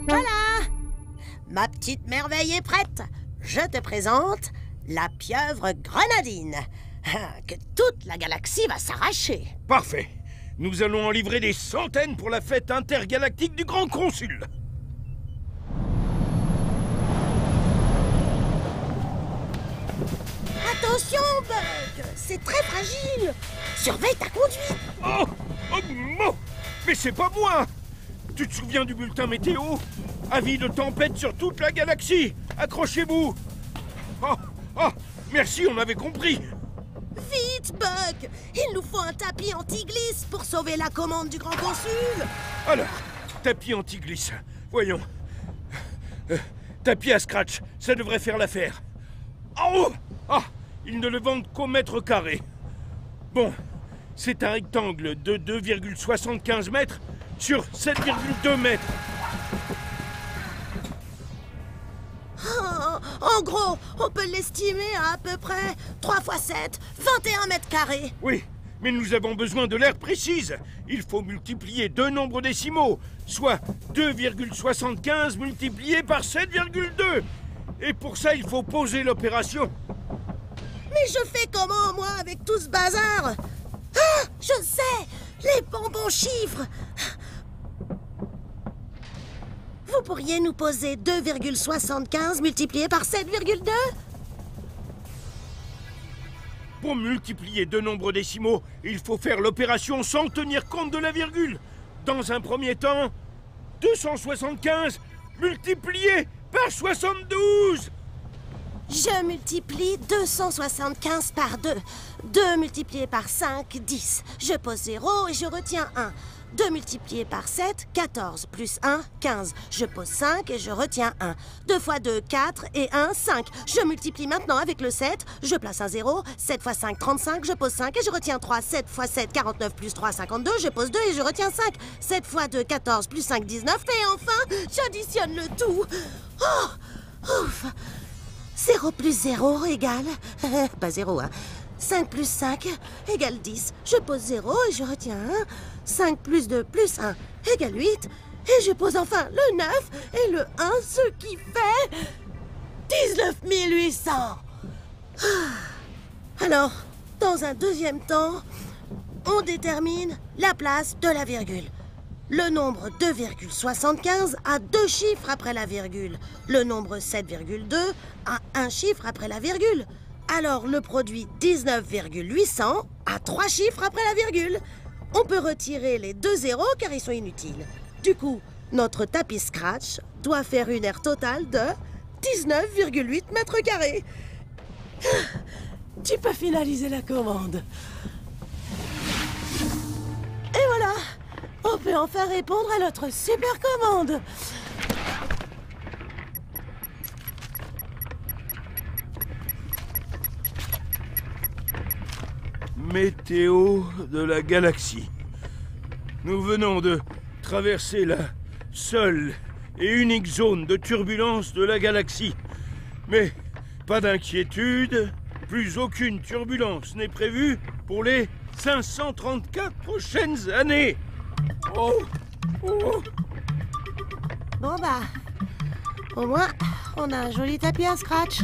Voilà! Ma petite merveille est prête. Je te présente la pieuvre grenadine. Que toute la galaxie va s'arracher. Parfait. Nous allons en livrer des centaines pour la fête intergalactique du Grand Consul. Attention, Bug! C'est très fragile. Surveille ta conduite. Oh, mais c'est pas moi! Tu te souviens du bulletin météo? Avis de tempête sur toute la galaxie. Accrochez-vous. Oh, merci, on avait compris. Vite, Bug! Il nous faut un tapis anti-glisse pour sauver la commande du Grand Consul. Alors, tapis anti-glisse. Voyons. Tapis à scratch, ça devrait faire l'affaire. Oh! Ah! Ils ne le vendent qu'au mètre carré. Bon, c'est un rectangle de 2,75 mètres sur 7,2 mètres. En gros, on peut l'estimer à peu près 3 x 7, 21 mètres carrés. Oui, mais nous avons besoin de l'air précise. Il faut multiplier deux nombres décimaux, soit 2,75 multiplié par 7,2. Et pour ça, il faut poser l'opération. Mais je fais comment, moi, avec tout ce bazar? Ah, je sais! Les bonbons chiffres! Vous pourriez nous poser 2,75 multiplié par 7,2? Pour multiplier deux nombres décimaux, il faut faire l'opération sans tenir compte de la virgule. Dans un premier temps, 275 multiplié par 72. Je multiplie 275 par 2. 2 multiplié par 5, 10. Je pose 0 et je retiens 1. 2 multiplié par 7, 14. Plus 1, 15. Je pose 5 et je retiens 1. 2 fois 2, 4 et 1, 5. Je multiplie maintenant avec le 7. Je place un 0. 7 fois 5, 35. Je pose 5 et je retiens 3. 7 fois 7, 49. Plus 3, 52. Je pose 2 et je retiens 5. 7 fois 2, 14. Plus 5, 19. Et enfin, j'additionne le tout. Oh! Ouf! 0 plus 0 égale... pas 0, hein. 5 plus 5 égale 10. Je pose 0 et je retiens 1. 5 plus 2 plus 1 égale 8. Et je pose enfin le 9 et le 1, ce qui fait... 19 800. Alors, dans un deuxième temps, on détermine la place de la virgule. Le nombre 2,75 a 2 chiffres après la virgule. Le nombre 7,2 a un chiffre après la virgule. Alors le produit 19,800 a 3 chiffres après la virgule. On peut retirer les 2 zéros car ils sont inutiles. Du coup, notre tapis scratch doit faire une aire totale de 19,8 mètres carrés. Tu peux finaliser la commande. Et voilà! On peut enfin répondre à notre super commande. Météo de la galaxie. Nous venons de traverser la seule et unique zone de turbulence de la galaxie. Mais pas d'inquiétude, plus aucune turbulence n'est prévue pour les 534 prochaines années. Oh. Bon bah, au moins, on a un joli tapis à scratch.